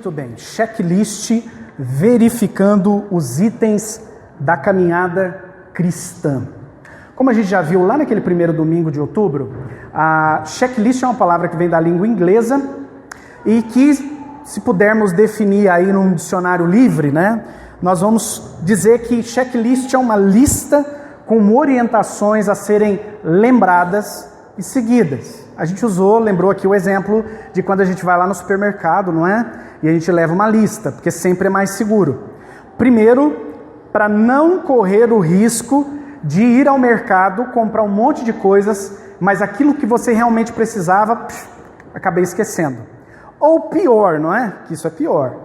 Muito bem, checklist verificando os itens da caminhada cristã. Como a gente já viu lá naquele primeiro domingo de outubro, a checklist é uma palavra que vem da língua inglesa e que, se pudermos definir aí num dicionário livre, né, nós vamos dizer que checklist é uma lista com orientações a serem lembradas e seguidas. A gente lembrou aqui o exemplo de quando a gente vai lá no supermercado, não é? E a gente leva uma lista, porque sempre é mais seguro. Primeiro, para não correr o risco de ir ao mercado, comprar um monte de coisas, mas aquilo que você realmente precisava, acabei esquecendo. Ou pior, não é? Que isso é pior.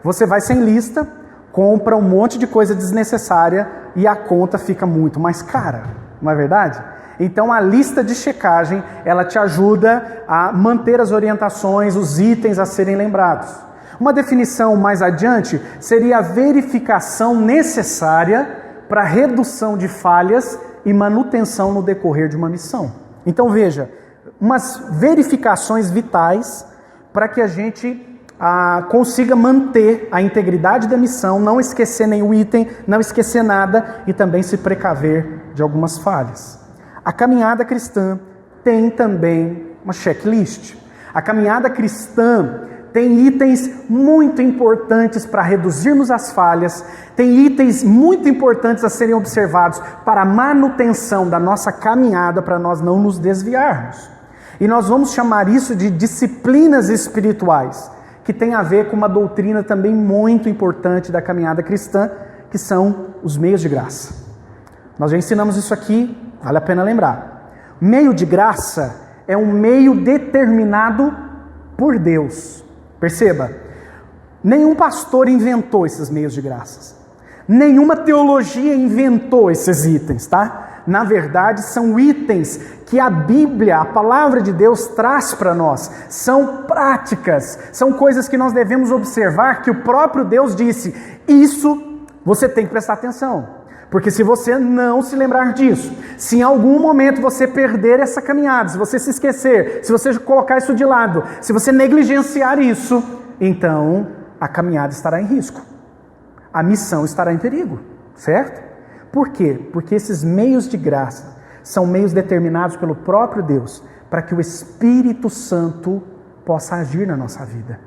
Você vai sem lista, compra um monte de coisa desnecessária e a conta fica muito mais cara, não é verdade? Então a lista de checagem, ela te ajuda a manter as orientações, os itens a serem lembrados. Uma definição mais adiante seria a verificação necessária para redução de falhas e manutenção no decorrer de uma missão. Então veja, umas verificações vitais para que a gente consiga manter a integridade da missão, não esquecer nenhum item, não esquecer nada e também se precaver de algumas falhas. A caminhada cristã tem também uma checklist. A caminhada cristã tem itens muito importantes para reduzirmos as falhas, tem itens muito importantes a serem observados para a manutenção da nossa caminhada, para nós não nos desviarmos. E nós vamos chamar isso de disciplinas espirituais, que tem a ver com uma doutrina também muito importante da caminhada cristã, que são os meios de graça. Nós já ensinamos isso aqui, vale a pena lembrar. Meio de graça é um meio determinado por Deus. Perceba, nenhum pastor inventou esses meios de graças. Nenhuma teologia inventou esses itens, tá? Na verdade, são itens que a Bíblia, a palavra de Deus, traz para nós. São práticas, são coisas que nós devemos observar, que o próprio Deus disse. Isso você tem que prestar atenção. Porque se você não se lembrar disso, se em algum momento você perder essa caminhada, se você se esquecer, se você colocar isso de lado, se você negligenciar isso, então a caminhada estará em risco. A missão estará em perigo, certo? Por quê? Porque esses meios de graça são meios determinados pelo próprio Deus para que o Espírito Santo possa agir na nossa vida.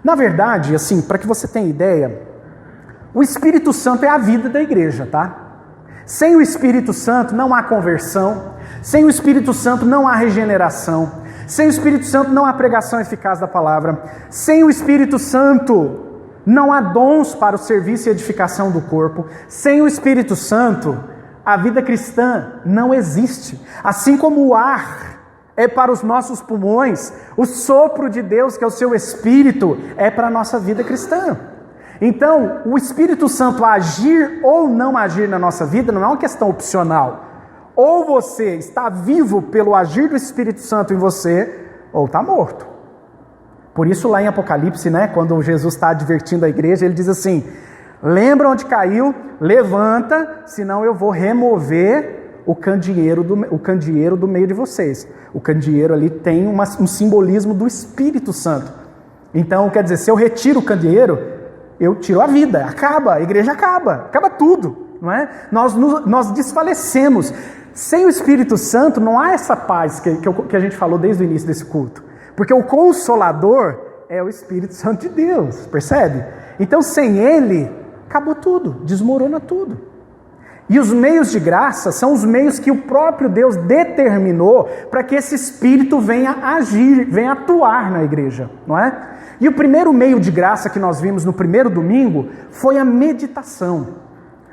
Na verdade, assim, para que você tenha ideia, o Espírito Santo é a vida da igreja, tá? Sem o Espírito Santo não há conversão, sem o Espírito Santo não há regeneração, sem o Espírito Santo não há pregação eficaz da palavra, sem o Espírito Santo não há dons para o serviço e edificação do corpo, sem o Espírito Santo a vida cristã não existe. Assim como o ar é para os nossos pulmões, o sopro de Deus, que é o seu Espírito, é para a nossa vida cristã. Então, o Espírito Santo agir ou não agir na nossa vida não é uma questão opcional. Ou você está vivo pelo agir do Espírito Santo em você, ou está morto. Por isso lá em Apocalipse, né, quando Jesus está advertindo a igreja, ele diz assim: lembra onde caiu, levanta, senão eu vou remover o candeeiro do meio de vocês. O candeeiro ali tem um simbolismo do Espírito Santo. Então, quer dizer, se eu retiro o candeeiro, eu tiro a vida, acaba, a igreja acaba tudo, não é? Nós desfalecemos. Sem o Espírito Santo não há essa paz que a gente falou desde o início desse culto, porque o Consolador é o Espírito Santo de Deus, percebe? Então sem ele, acabou tudo, desmorona tudo. E os meios de graça são os meios que o próprio Deus determinou para que esse Espírito venha agir, venha atuar na igreja, não é? E o primeiro meio de graça que nós vimos no primeiro domingo foi a meditação.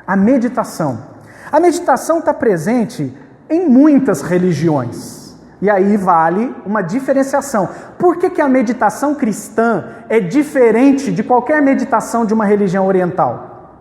A meditação. A meditação está presente em muitas religiões. E aí vale uma diferenciação. Por que a meditação cristã é diferente de qualquer meditação de uma religião oriental?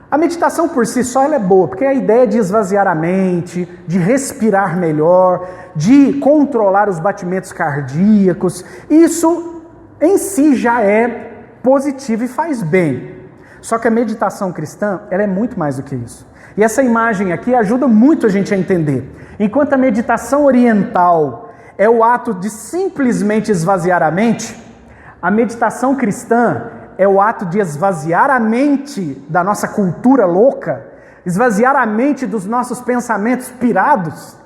A meditação por si só ela é boa, porque a ideia é de esvaziar a mente, de respirar melhor, de controlar os batimentos cardíacos. Isso em si já é positivo e faz bem. Só que a meditação cristã, ela é muito mais do que isso. E essa imagem aqui ajuda muito a gente a entender. Enquanto a meditação oriental é o ato de simplesmente esvaziar a mente, A meditação cristã é o ato de esvaziar a mente da nossa cultura louca, esvaziar a mente dos nossos pensamentos pirados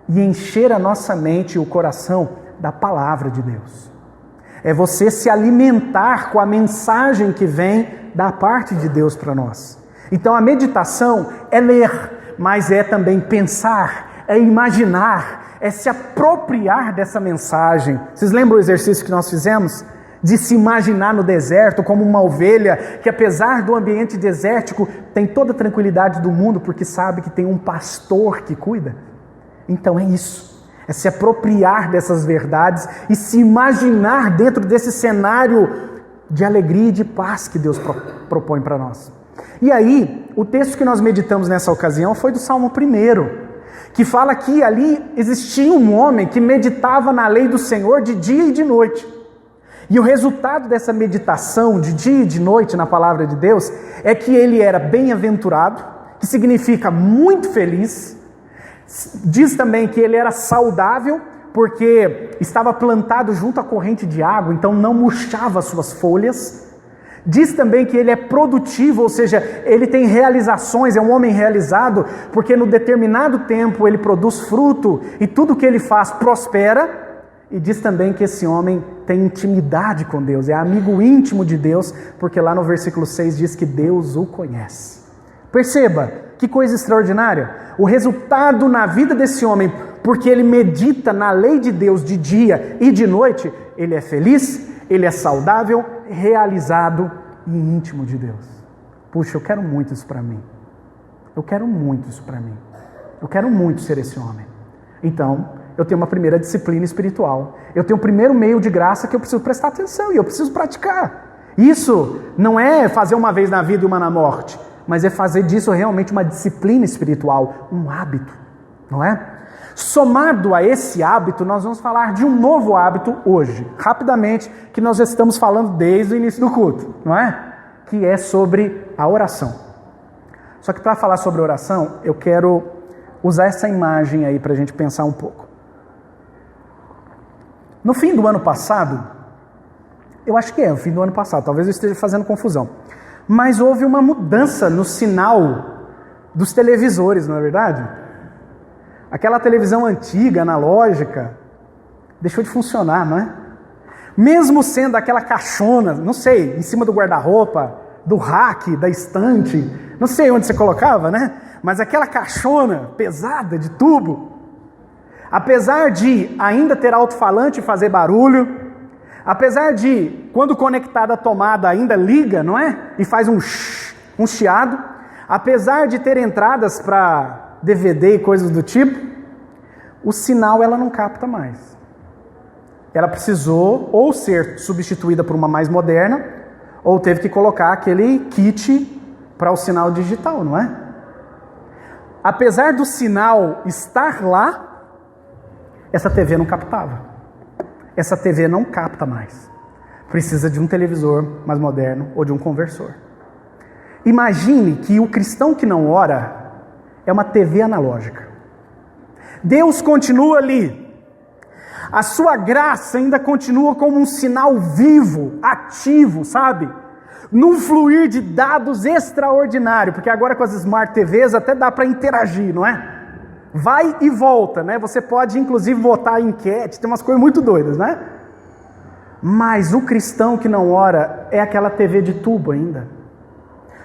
e encher a nossa mente e o coração da palavra de Deus. É você se alimentar com a mensagem que vem da parte de Deus para nós. Então a meditação é ler, mas é também pensar, é imaginar, é se apropriar dessa mensagem. Vocês lembram o exercício que nós fizemos? De se imaginar no deserto como uma ovelha que, apesar do ambiente desértico, tem toda a tranquilidade do mundo porque sabe que tem um pastor que cuida. Então é isso, é se apropriar dessas verdades e se imaginar dentro desse cenário de alegria e de paz que Deus propõe para nós. E aí, o texto que nós meditamos nessa ocasião foi do Salmo 1, que fala que ali existia um homem que meditava na lei do Senhor de dia e de noite. E o resultado dessa meditação de dia e de noite na palavra de Deus é que ele era bem-aventurado, que significa muito feliz. Diz também que ele era saudável, porque estava plantado junto à corrente de água, então não murchava as suas folhas. Diz também que ele é produtivo, ou seja, ele tem realizações, é um homem realizado, porque no determinado tempo ele produz fruto e tudo que ele faz prospera. E diz também que esse homem tem intimidade com Deus, é amigo íntimo de Deus, porque lá no versículo 6 diz que Deus o conhece. Perceba, que coisa extraordinária. O resultado na vida desse homem, porque ele medita na lei de Deus de dia e de noite, ele é feliz, ele é saudável, realizado e íntimo de Deus. Puxa, eu quero muito isso para mim. Eu quero muito isso para mim. Eu quero muito ser esse homem. Então, eu tenho uma primeira disciplina espiritual. Eu tenho um primeiro meio de graça que eu preciso prestar atenção e eu preciso praticar. Isso não é fazer uma vez na vida e uma na morte, mas é fazer disso realmente uma disciplina espiritual, um hábito, não é? Somado a esse hábito, nós vamos falar de um novo hábito hoje, rapidamente, que nós já estamos falando desde o início do culto, não é? Que é sobre a oração. Só que para falar sobre oração, eu quero usar essa imagem aí para a gente pensar um pouco. No fim do ano passado, eu acho que é o fim do ano passado, talvez eu esteja fazendo confusão, mas houve uma mudança no sinal dos televisores, não é verdade? Aquela televisão antiga, analógica, deixou de funcionar, não é? Mesmo sendo aquela caixona, não sei, em cima do guarda-roupa, do rack, da estante, não sei onde você colocava, né? Mas aquela caixona pesada de tubo, apesar de ainda ter alto-falante e fazer barulho, apesar de, quando conectada à tomada, ainda liga, não é? E faz um chiado, apesar de ter entradas para DVD e coisas do tipo, o sinal ela não capta mais. Ela precisou ou ser substituída por uma mais moderna, ou teve que colocar aquele kit para o sinal digital, não é? Apesar do sinal estar lá, essa TV não captava. Essa TV não capta mais. Precisa de um televisor mais moderno ou de um conversor. Imagine que o cristão que não ora é uma TV analógica. Deus continua ali. A sua graça ainda continua como um sinal vivo, ativo, sabe? Num fluir de dados extraordinário, porque agora com as Smart TVs até dá para interagir, não é? Vai e volta, né? Você pode inclusive votar em enquete, tem umas coisas muito doidas, né? Mas o cristão que não ora é aquela TV de tubo ainda.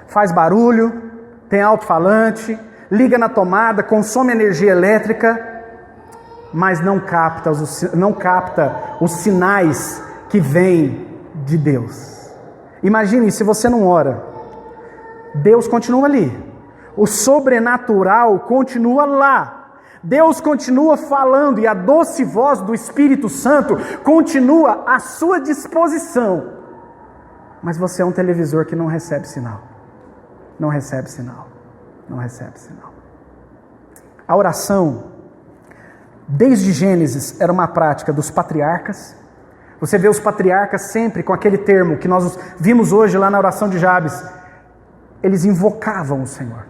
Faz barulho, tem alto-falante, liga na tomada, consome energia elétrica, mas não capta os sinais que vêm de Deus. Imagine se você não ora, Deus continua ali, o sobrenatural continua lá, Deus continua falando e a doce voz do Espírito Santo continua à sua disposição, mas você é um televisor que não recebe sinal, não recebe sinal, não recebe sinal. A oração, desde Gênesis, era uma prática dos patriarcas. Você vê os patriarcas sempre com aquele termo que nós vimos hoje lá na oração de Jabes. Eles invocavam o Senhor.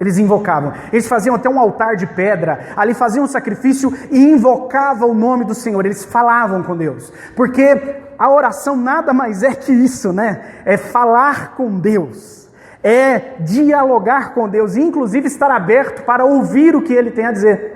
Eles invocavam. Eles faziam até um altar de pedra. Ali faziam um sacrifício e invocavam o nome do Senhor. Eles falavam com Deus. Porque a oração nada mais é que isso, né? É falar com Deus, é dialogar com Deus, e inclusive estar aberto para ouvir o que Ele tem a dizer.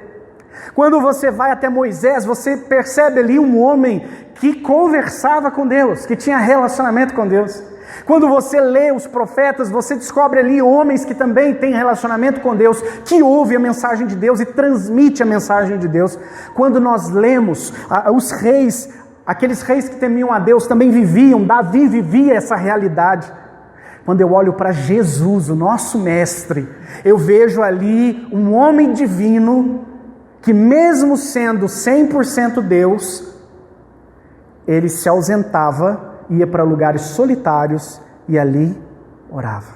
Quando você vai até Moisés, você percebe ali um homem que conversava com Deus, que tinha relacionamento com Deus. Quando você lê os profetas, você descobre ali homens que também têm relacionamento com Deus, que ouvem a mensagem de Deus e transmite a mensagem de Deus. Quando nós lemos os reis, aqueles reis que temiam a Deus também viviam, Davi vivia essa realidade. Quando eu olho para Jesus, o nosso mestre, eu vejo ali um homem divino que, mesmo sendo 100% Deus, ele se ausentava, ia para lugares solitários e ali orava.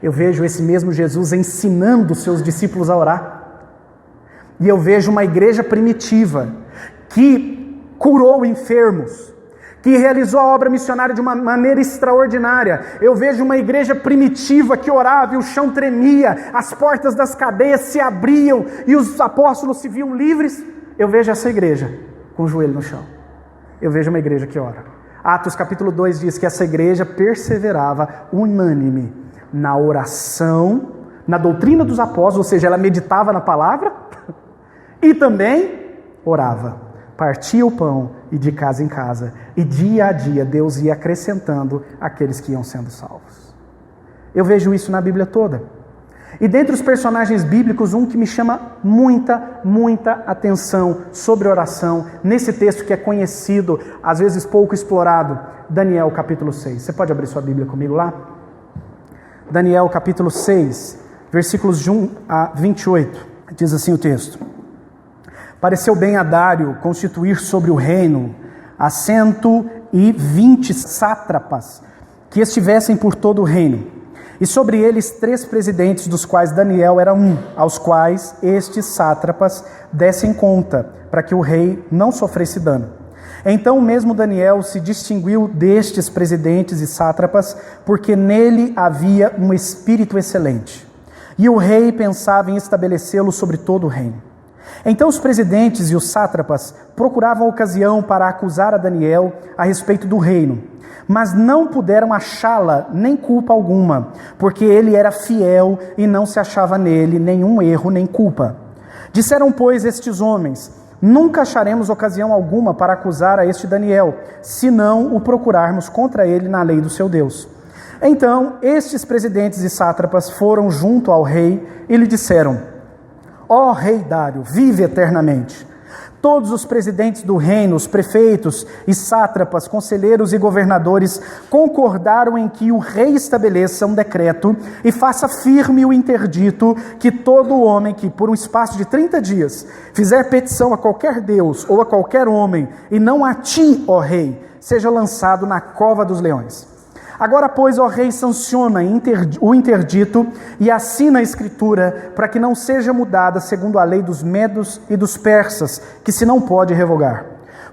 Eu vejo esse mesmo Jesus ensinando os seus discípulos a orar. E eu vejo uma igreja primitiva que curou enfermos, que realizou a obra missionária de uma maneira extraordinária. Eu vejo uma igreja primitiva que orava e o chão tremia, as portas das cadeias se abriam e os apóstolos se viam livres. Eu vejo essa igreja com o joelho no chão. Eu vejo uma igreja que ora. Atos capítulo 2 diz que essa igreja perseverava unânime na oração, na doutrina dos apóstolos, ou seja, ela meditava na palavra e também orava. Partia o pão e de casa em casa, e dia a dia Deus ia acrescentando aqueles que iam sendo salvos. Eu vejo isso na Bíblia toda. E dentre os personagens bíblicos, um que me chama muita atenção sobre oração, nesse texto que é conhecido, às vezes pouco explorado, Daniel capítulo 6. Você pode abrir sua Bíblia comigo lá? Daniel capítulo 6, versículos de 1 a 28, diz assim o texto: Pareceu bem a Dário constituir sobre o reino a 120 sátrapas que estivessem por todo o reino, e sobre eles 3 presidentes, dos quais Daniel era um, aos quais estes sátrapas dessem conta, para que o rei não sofresse dano. Então o mesmo Daniel se distinguiu destes presidentes e sátrapas, porque nele havia um espírito excelente, e o rei pensava em estabelecê-lo sobre todo o reino. Então os presidentes e os sátrapas procuravam ocasião para acusar a Daniel a respeito do reino, mas não puderam achá-la nem culpa alguma, porque ele era fiel e não se achava nele nenhum erro nem culpa. Disseram, pois, estes homens: nunca acharemos ocasião alguma para acusar a este Daniel, se não o procurarmos contra ele na lei do seu Deus. Então estes presidentes e sátrapas foram junto ao rei e lhe disseram: ó rei Dário, vive eternamente. Todos os presidentes do reino, os prefeitos e sátrapas, conselheiros e governadores concordaram em que o rei estabeleça um decreto e faça firme o interdito que todo homem que, por um espaço de 30 dias, fizer petição a qualquer deus ou a qualquer homem, e não a ti, ó rei, seja lançado na cova dos leões. Agora, pois, ó rei, sanciona o interdito e assina a escritura, para que não seja mudada segundo a lei dos medos e dos persas, que se não pode revogar.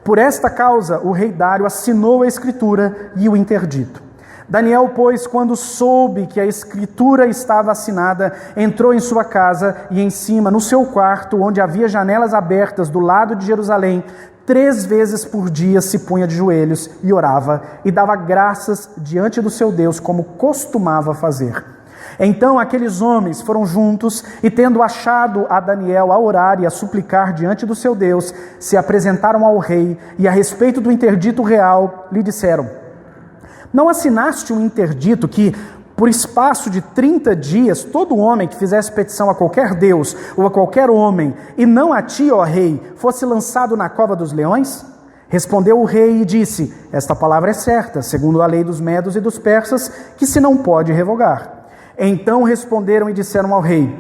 Por esta causa, o rei Dário assinou a escritura e o interdito. Daniel, pois, quando soube que a escritura estava assinada, entrou em sua casa e em cima, no seu quarto, onde havia janelas abertas do lado de Jerusalém, 3 vezes por dia se punha de joelhos e orava, e dava graças diante do seu Deus, como costumava fazer. Então aqueles homens foram juntos, e tendo achado a Daniel a orar e a suplicar diante do seu Deus, se apresentaram ao rei, e a respeito do interdito real, lhe disseram: não assinaste um interdito que, por espaço de 30 dias, todo homem que fizesse petição a qualquer deus ou a qualquer homem, e não a ti, ó rei, fosse lançado na cova dos leões? Respondeu o rei e disse: esta palavra é certa, segundo a lei dos medos e dos persas, que se não pode revogar. Então responderam e disseram ao rei: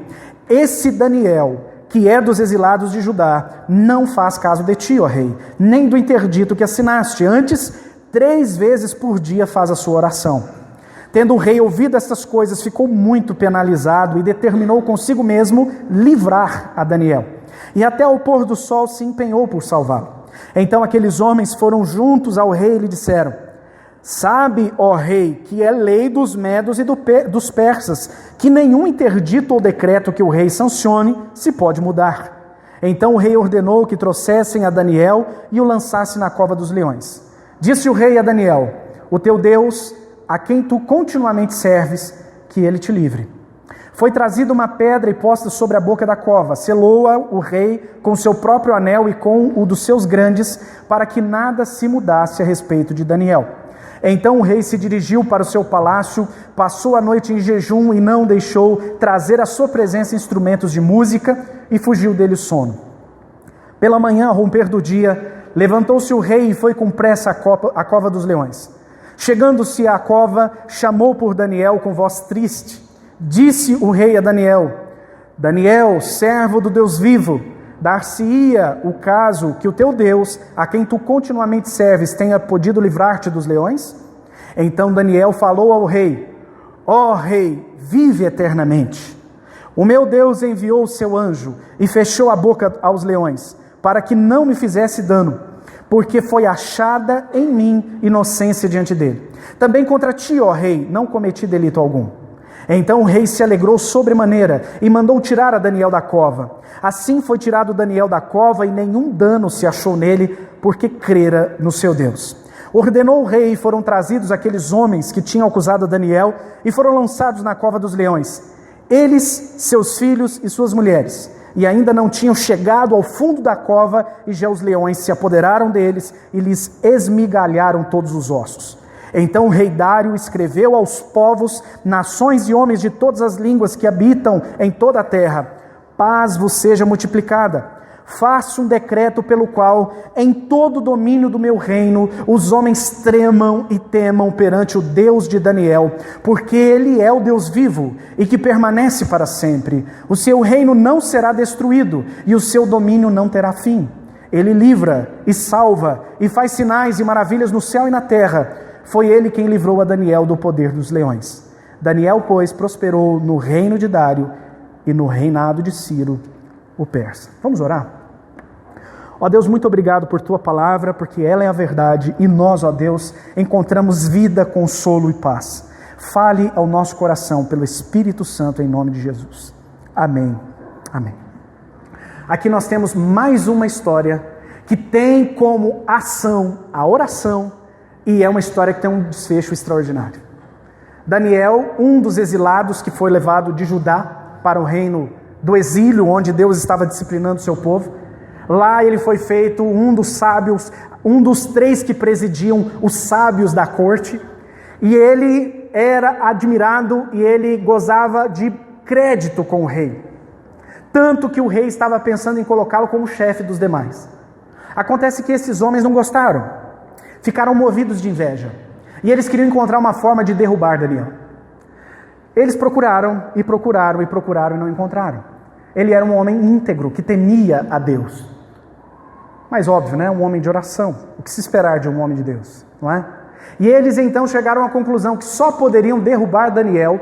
esse Daniel, que é dos exilados de Judá, não faz caso de ti, ó rei, nem do interdito que assinaste. Antes, 3 vezes por dia faz a sua oração. Tendo o rei ouvido estas coisas, ficou muito penalizado e determinou consigo mesmo livrar a Daniel. E até ao pôr do sol se empenhou por salvá-lo. Então aqueles homens foram juntos ao rei e lhe disseram: sabe, ó rei, que é lei dos medos e dos persas, que nenhum interdito ou decreto que o rei sancione se pode mudar. Então o rei ordenou que trouxessem a Daniel e o lançassem na cova dos leões. Disse o rei a Daniel: o teu Deus, a quem tu continuamente serves, que ele te livre. Foi trazida uma pedra e posta sobre a boca da cova. Selou-a o rei com seu próprio anel e com o dos seus grandes, para que nada se mudasse a respeito de Daniel. Então o rei se dirigiu para o seu palácio, passou a noite em jejum e não deixou trazer à sua presença instrumentos de música, e fugiu dele o sono. Pela manhã, ao romper do dia, levantou-se o rei e foi com pressa à cova dos leões. Chegando-se à cova, chamou por Daniel com voz triste. Disse o rei a Daniel: Daniel, servo do Deus vivo, dar-se-ia o caso que o teu Deus, a quem tu continuamente serves, tenha podido livrar-te dos leões? Então Daniel falou ao rei: ó rei, vive eternamente. O meu Deus enviou o seu anjo e fechou a boca aos leões, para que não me fizesse dano, porque foi achada em mim inocência diante dele. Também contra ti, ó rei, não cometi delito algum. Então o rei se alegrou sobremaneira e mandou tirar a Daniel da cova. Assim foi tirado Daniel da cova e nenhum dano se achou nele, porque crera no seu Deus. Ordenou o rei e foram trazidos aqueles homens que tinham acusado Daniel e foram lançados na cova dos leões. Eles, seus filhos e suas mulheres, e ainda não tinham chegado ao fundo da cova, e já os leões se apoderaram deles e lhes esmigalharam todos os ossos. Então o rei Dário escreveu aos povos, nações e homens de todas as línguas que habitam em toda a terra: paz vos seja multiplicada. Faço um decreto pelo qual, em todo o domínio do meu reino, os homens tremam e temam perante o Deus de Daniel, porque ele é o Deus vivo e que permanece para sempre. O seu reino não será destruído e o seu domínio não terá fim. Ele livra e salva e faz sinais e maravilhas no céu e na terra. Foi ele quem livrou a Daniel do poder dos leões. Daniel, pois, prosperou no reino de Dário e no reinado de Ciro, o persa. Vamos orar? Ó Deus, muito obrigado por tua palavra, porque ela é a verdade e nós, ó Deus, encontramos vida, consolo e paz. Fale ao nosso coração pelo Espírito Santo em nome de Jesus. Amém. Amém. Aqui nós temos mais uma história que tem como ação a oração, e é uma história que tem um desfecho extraordinário. Daniel, um dos exilados que foi levado de Judá para o reino do exílio, onde Deus estava disciplinando o seu povo. Lá ele foi feito um dos sábios, um dos 3 que presidiam os sábios da corte. E ele era admirado e ele gozava de crédito com o rei. Tanto que o rei estava pensando em colocá-lo como chefe dos demais. Acontece que esses homens não gostaram. Ficaram movidos de inveja. E eles queriam encontrar uma forma de derrubar Daniel. Eles procuraram e procuraram e procuraram e não encontraram. Ele era um homem íntegro, que temia a Deus. Mas óbvio, né? Um homem de oração. O que se esperar de um homem de Deus, não é? E eles então chegaram à conclusão que só poderiam derrubar Daniel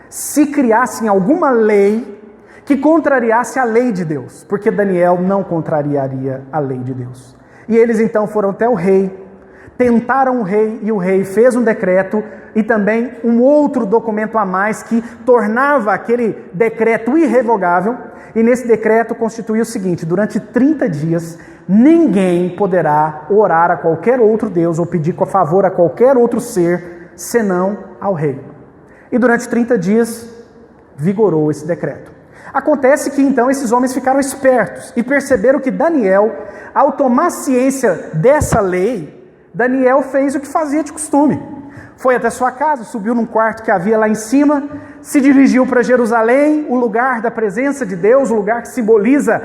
se criassem alguma lei que contrariasse a lei de Deus. Porque Daniel não contrariaria a lei de Deus. E eles então foram até o rei, tentaram o rei, e o rei fez um decreto e também um outro documento a mais que tornava aquele decreto irrevogável. E nesse decreto constituía o seguinte: durante 30 dias ninguém poderá orar a qualquer outro Deus ou pedir favor a qualquer outro ser senão ao rei. E durante 30 dias vigorou esse decreto. Acontece que então esses homens ficaram espertos e perceberam que Daniel, ao tomar ciência dessa lei, Daniel fez o que fazia de costume. Foi até sua casa, subiu num quarto que havia lá em cima, se dirigiu para Jerusalém, o lugar da presença de Deus, o lugar que simboliza,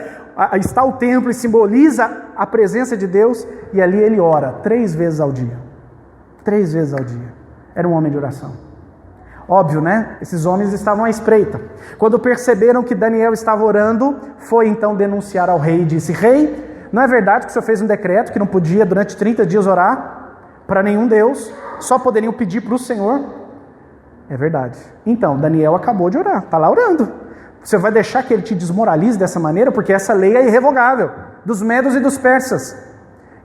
está o templo e simboliza a presença de Deus, e ali ele ora 3 vezes ao dia. 3 vezes ao dia. Era um homem de oração. Óbvio, né? Esses homens estavam à espreita. Quando perceberam que Daniel estava orando, foi então denunciar ao rei e disse: rei, não é verdade que o senhor fez um decreto que não podia durante 30 dias orar para nenhum Deus, só poderiam pedir para o Senhor? É verdade. Então, Daniel acabou de orar, está lá orando. Você vai deixar que ele te desmoralize dessa maneira? Porque essa lei é irrevogável, dos medos e dos persas.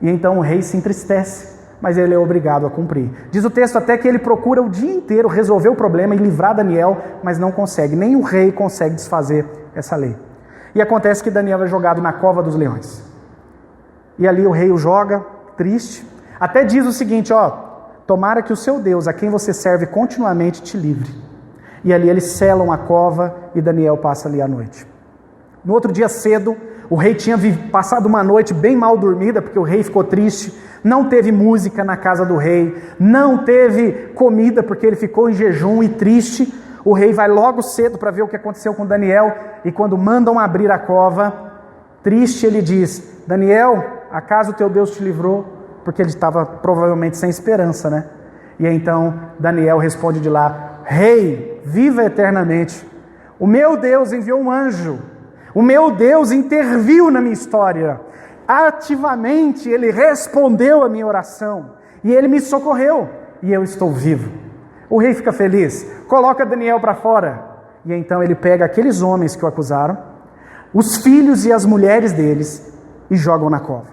E então o rei se entristece, mas ele é obrigado a cumprir. Diz o texto até que ele procura o dia inteiro resolver o problema e livrar Daniel, mas não consegue. Nem o rei consegue desfazer essa lei. E acontece que Daniel é jogado na cova dos leões. E ali o rei o joga, triste. Até diz o seguinte, tomara que o seu Deus, a quem você serve continuamente, te livre. E ali eles selam a cova e Daniel passa ali a noite. No outro dia cedo, o rei tinha passado uma noite bem mal dormida, porque o rei ficou triste. Não teve música na casa do rei, não teve comida, porque ele ficou em jejum e triste. O rei vai logo cedo para ver o que aconteceu com Daniel, e quando mandam abrir a cova, triste ele diz, Daniel, acaso teu Deus te livrou? Porque ele estava provavelmente sem esperança, né? E então Daniel responde de lá, Rei, viva eternamente, o meu Deus enviou um anjo, o meu Deus interviu na minha história, ativamente ele respondeu a minha oração, e ele me socorreu, e eu estou vivo. O rei fica feliz, coloca Daniel para fora, e então ele pega aqueles homens que o acusaram, os filhos e as mulheres deles, e jogam na cova.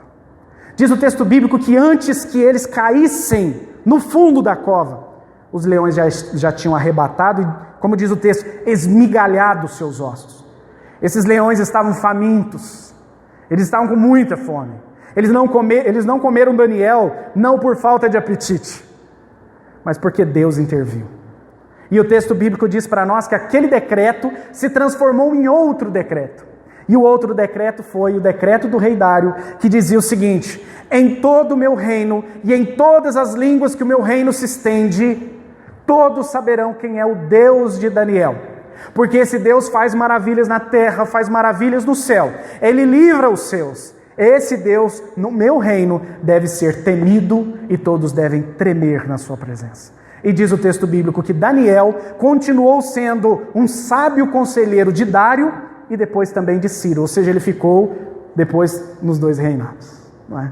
Diz o texto bíblico que antes que eles caíssem no fundo da cova, os leões já tinham arrebatado e, como diz o texto, esmigalhado os seus ossos. Esses leões estavam famintos, eles estavam com muita fome. Eles não comeram Daniel, não por falta de apetite, mas porque Deus interviu. E o texto bíblico diz para nós que aquele decreto se transformou em outro decreto. E o outro decreto foi o decreto do rei Dário, que dizia o seguinte, em todo o meu reino e em todas as línguas que o meu reino se estende, todos saberão quem é o Deus de Daniel. Porque esse Deus faz maravilhas na terra, faz maravilhas no céu. Ele livra os seus. Esse Deus, no meu reino, deve ser temido e todos devem tremer na sua presença. E diz o texto bíblico que Daniel continuou sendo um sábio conselheiro de Dário e depois também de Ciro. Ou seja, ele ficou depois nos dois reinados. Não é?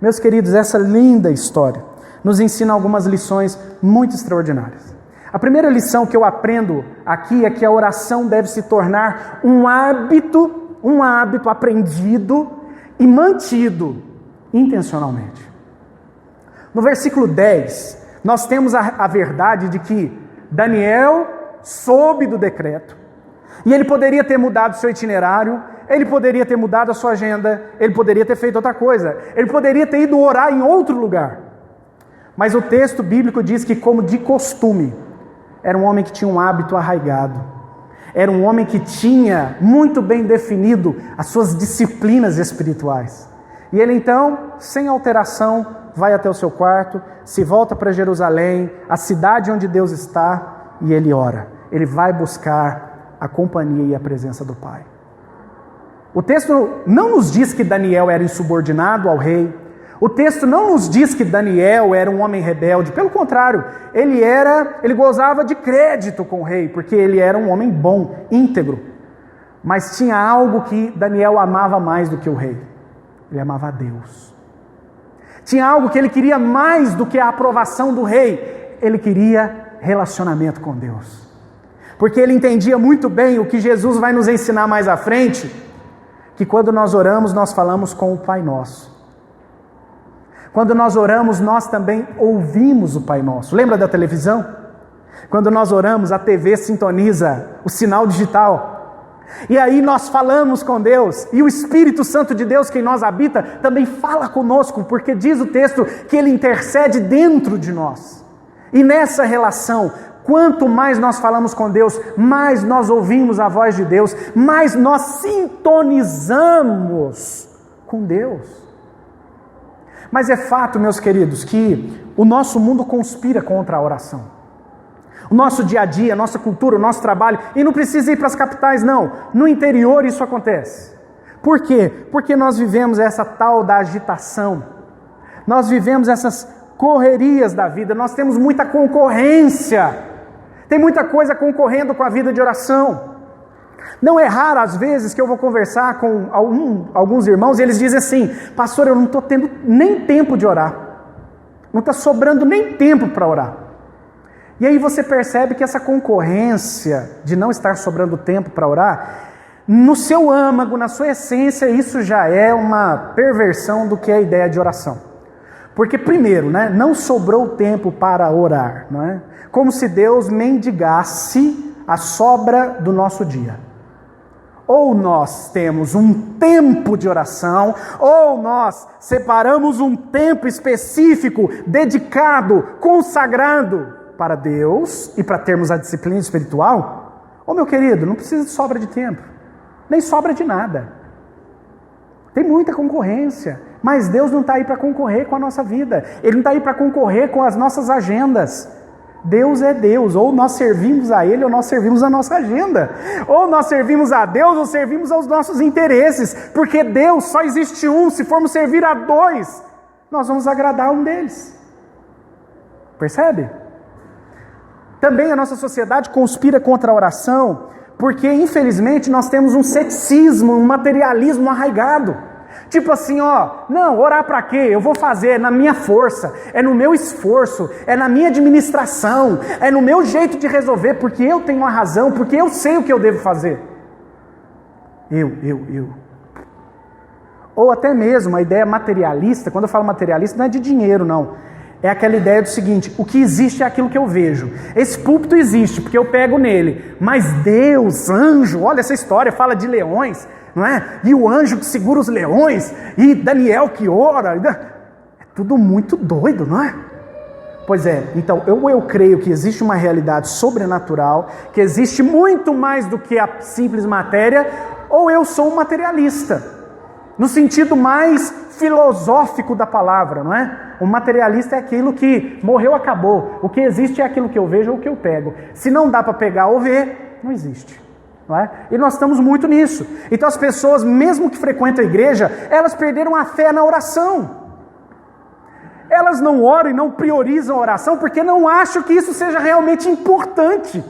Meus queridos, essa linda história nos ensina algumas lições muito extraordinárias. A primeira lição que eu aprendo aqui é que a oração deve se tornar um hábito aprendido e mantido intencionalmente. No versículo 10, nós temos a verdade de que Daniel soube do decreto, e ele poderia ter mudado seu itinerário, ele poderia ter mudado a sua agenda, ele poderia ter feito outra coisa, ele poderia ter ido orar em outro lugar. Mas o texto bíblico diz que, como de costume, era um homem que tinha um hábito arraigado, era um homem que tinha muito bem definido as suas disciplinas espirituais. E ele então, sem alteração, vai até o seu quarto, se volta para Jerusalém, a cidade onde Deus está, e ele ora. Ele vai buscar a companhia e a presença do Pai. O texto não nos diz que Daniel era insubordinado ao rei. O texto não nos diz que Daniel era um homem rebelde. Pelo contrário, ele gozava de crédito com o rei, porque ele era um homem bom, íntegro. Mas tinha algo que Daniel amava mais do que o rei. Ele amava a Deus. Tinha algo que ele queria mais do que a aprovação do rei. Ele queria relacionamento com Deus. Porque ele entendia muito bem o que Jesus vai nos ensinar mais à frente, que quando nós oramos, nós falamos com o Pai Nosso. Quando nós oramos, nós também ouvimos o Pai Nosso. Lembra da televisão? Quando nós oramos, a TV sintoniza o sinal digital. E aí nós falamos com Deus, e o Espírito Santo de Deus que em nós habita também fala conosco, porque diz o texto que Ele intercede dentro de nós. E nessa relação, quanto mais nós falamos com Deus, mais nós ouvimos a voz de Deus, mais nós sintonizamos com Deus. Mas é fato, meus queridos, que o nosso mundo conspira contra a oração. O nosso dia a dia, a nossa cultura, o nosso trabalho, e não precisa ir para as capitais não, no interior isso acontece. Por quê? Porque nós vivemos essa tal da agitação, nós vivemos essas correrias da vida, nós temos muita concorrência, tem muita coisa concorrendo com a vida de oração. Não é raro às vezes que eu vou conversar com alguns irmãos e eles dizem assim, pastor, eu não estou tendo nem tempo de orar, não está sobrando nem tempo para orar. E aí você percebe que essa concorrência de não estar sobrando tempo para orar, no seu âmago, na sua essência, isso já é uma perversão do que é a ideia de oração. Porque primeiro, não sobrou tempo para orar, não é? Como se Deus mendigasse a sobra do nosso dia. ou nós temos um tempo de oração, ou nós separamos um tempo específico, dedicado, consagrado para Deus e para termos a disciplina espiritual. Ô meu querido, não precisa de sobra de tempo, nem sobra de nada. Tem muita concorrência, mas Deus não está aí para concorrer com a nossa vida, Ele não está aí para concorrer com as nossas agendas. Deus é Deus, ou nós servimos a Ele, ou nós servimos a nossa agenda, ou nós servimos a Deus, ou servimos aos nossos interesses, porque Deus só existe um. Se formos servir a dois, nós vamos agradar um deles. Percebe? Também a nossa sociedade conspira contra a oração, porque infelizmente nós temos um ceticismo, um materialismo arraigado. Tipo assim, não, orar para quê? Eu vou fazer, é na minha força, é no meu esforço, é na minha administração, é no meu jeito de resolver, porque eu tenho a razão, porque eu sei o que eu devo fazer. Eu. Ou até mesmo a ideia materialista, quando eu falo materialista não é de dinheiro não, é aquela ideia do seguinte: o que existe é aquilo que eu vejo. Esse púlpito existe porque eu pego nele, mas Deus, anjo, olha essa história, fala de leões, não é? E o anjo que segura os leões, e Daniel que ora, é tudo muito doido, não é? Pois é, então eu creio que existe uma realidade sobrenatural, que existe muito mais do que a simples matéria, ou eu sou um materialista, no sentido mais filosófico da palavra, não é? O materialista é aquilo que morreu, acabou. O que existe é aquilo que eu vejo ou que eu pego. Se não dá para pegar ou ver, não existe. Não é? E nós estamos muito nisso. Então as pessoas, mesmo que frequentam a igreja, elas perderam a fé na oração. Elas não oram e não priorizam a oração porque não acham que isso seja realmente importante.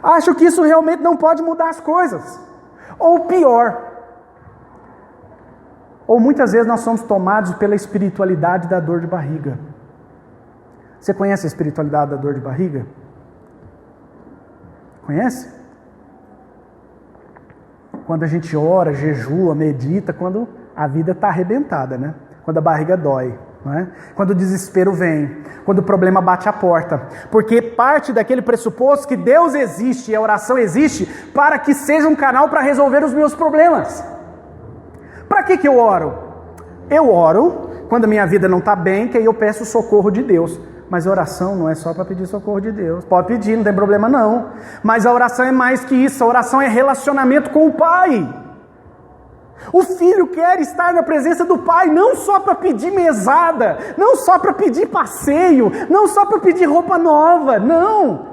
Acham que isso realmente não pode mudar as coisas. Ou pior, ou muitas vezes nós somos tomados pela espiritualidade da dor de barriga. Você conhece a espiritualidade da dor de barriga? Conhece? Quando a gente ora, jejua, medita, quando a vida está arrebentada, né? Quando a barriga dói, não é? Quando o desespero vem, quando o problema bate a porta. Porque parte daquele pressuposto que Deus existe e a oração existe para que seja um canal para resolver os meus problemas. Para que eu oro? Eu oro quando a minha vida não está bem, que aí eu peço o socorro de Deus. Mas a oração não é só para pedir socorro de Deus. Pode pedir, não tem problema não. Mas a oração é mais que isso. A oração é relacionamento com o Pai. O filho quer estar na presença do Pai, não só para pedir mesada, não só para pedir passeio, não só para pedir roupa nova, não.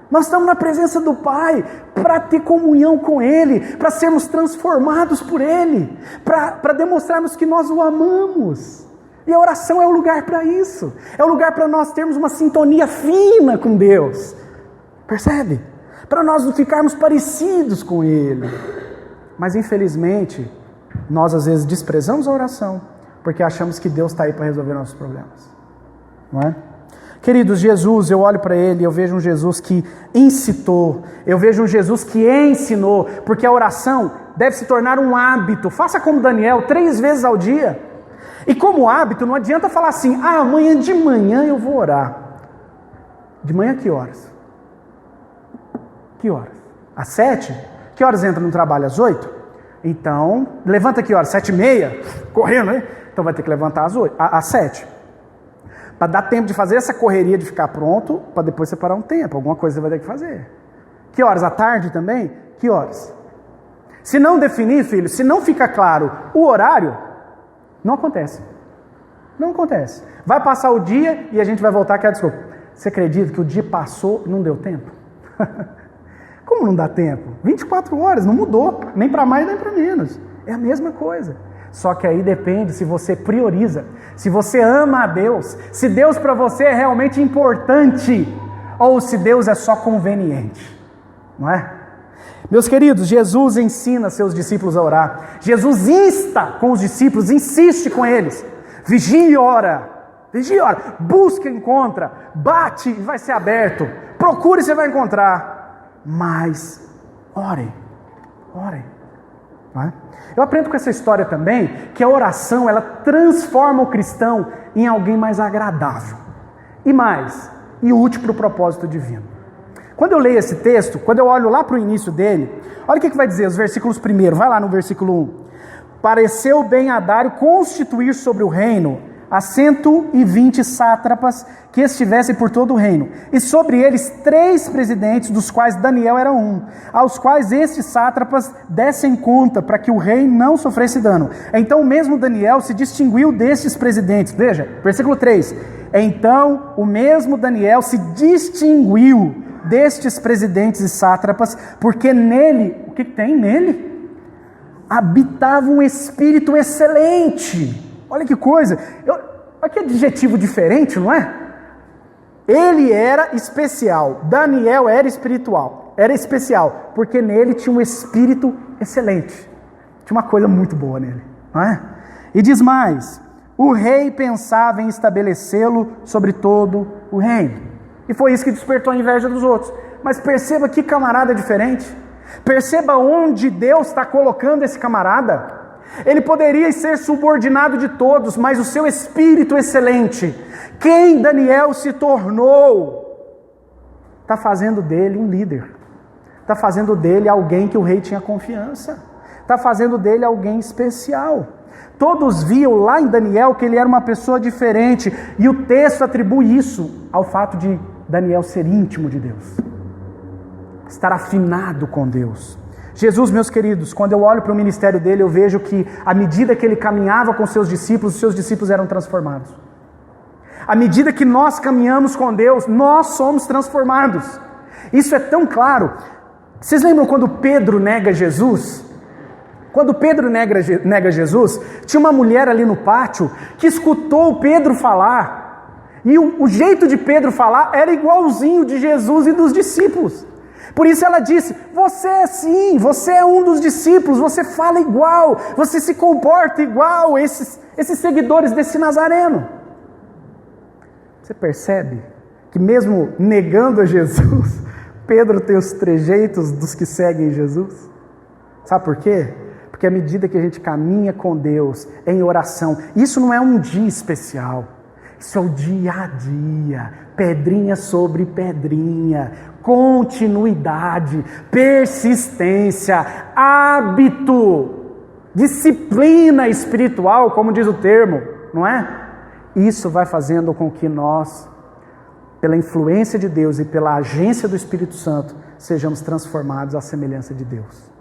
Nós estamos na presença do Pai para ter comunhão com Ele, para sermos transformados por Ele, para demonstrarmos que nós o amamos. E a oração é o lugar para isso. É o lugar para nós termos uma sintonia fina com Deus. Percebe? Para nós não ficarmos parecidos com Ele. Mas infelizmente, nós às vezes desprezamos a oração, porque achamos que Deus está aí para resolver nossos problemas. Não é? Queridos, Jesus, eu olho para Ele e eu vejo um Jesus que incitou, eu vejo um Jesus que ensinou, porque a oração deve se tornar um hábito. Faça como Daniel, 3 vezes ao dia. E como hábito, não adianta falar assim: amanhã de manhã eu vou orar. De manhã que horas? Que horas? Às 7? Que horas entra no trabalho? Às 8? Então, levanta que horas? 7h30? Correndo, hein? Então vai ter que levantar às 7. Para dar tempo de fazer essa correria de ficar pronto, para depois separar um tempo. Alguma coisa você vai ter que fazer. Que horas? À tarde também? Que horas? Se não definir, filho, se não fica claro o horário, não acontece. Não acontece. Vai passar o dia e a gente vai voltar aquela desculpa. Você acredita que o dia passou e não deu tempo? Como não dá tempo? 24 horas, não mudou. Nem para mais, nem para menos. É a mesma coisa. Só que aí depende se você prioriza, se você ama a Deus, se Deus para você é realmente importante, ou se Deus é só conveniente. Não é? Meus queridos, Jesus ensina seus discípulos a orar. Jesus insta com os discípulos, insiste com eles. Vigie e ora. Vigie e ora. Busca e encontra. Bate e vai ser aberto. Procure e você vai encontrar. Mas orem. Orem. Não é? Eu aprendo com essa história também que a oração, ela transforma o cristão em alguém mais agradável. E mais, e útil para o propósito divino. Quando eu leio esse texto, quando eu olho lá para o início dele, olha o que vai dizer, os versículos primeiro, vai lá no versículo 1. Pareceu bem a Dário constituir sobre o reino a 120 sátrapas que estivessem por todo o reino, e sobre eles 3 presidentes, dos quais Daniel era um, aos quais estes sátrapas dessem conta, para que o rei não sofresse dano. Então o mesmo Daniel se distinguiu destes presidentes. Veja, versículo 3. Então o mesmo Daniel se distinguiu destes presidentes e sátrapas, porque nele, o que tem nele? Habitava um espírito excelente. Olha que coisa, olha que adjetivo diferente, não é? Ele era especial, Daniel era especial, porque nele tinha um espírito excelente. Tinha uma coisa muito boa nele, não é? E diz mais, o rei pensava em estabelecê-lo sobre todo o reino. E foi isso que despertou a inveja dos outros. Mas perceba que camarada diferente. Perceba onde Deus está colocando esse camarada. Ele poderia ser subordinado de todos, mas o seu espírito excelente, quem Daniel se tornou, está fazendo dele um líder, está fazendo dele alguém que o rei tinha confiança, está fazendo dele alguém especial. Todos viam lá em Daniel que ele era uma pessoa diferente, e o texto atribui isso ao fato de Daniel ser íntimo de Deus, estar afinado com Deus. Jesus, meus queridos, quando eu olho para o ministério dele, eu vejo que à medida que ele caminhava com seus discípulos eram transformados. À medida que nós caminhamos com Deus, nós somos transformados. Isso é tão claro. Vocês lembram quando Pedro nega Jesus? Quando Pedro nega Jesus, tinha uma mulher ali no pátio que escutou Pedro falar. E o jeito de Pedro falar era igualzinho de Jesus e dos discípulos. Por isso ela disse, você é sim, você é um dos discípulos, você fala igual, você se comporta igual esses seguidores desse Nazareno. Você percebe que mesmo negando a Jesus, Pedro tem os trejeitos dos que seguem Jesus? Sabe por quê? Porque à medida que a gente caminha com Deus em oração, isso não é um dia especial, isso é o dia a dia, pedrinha sobre pedrinha, continuidade, persistência, hábito, disciplina espiritual, como diz o termo, não é? Isso vai fazendo com que nós, pela influência de Deus e pela agência do Espírito Santo, sejamos transformados à semelhança de Deus.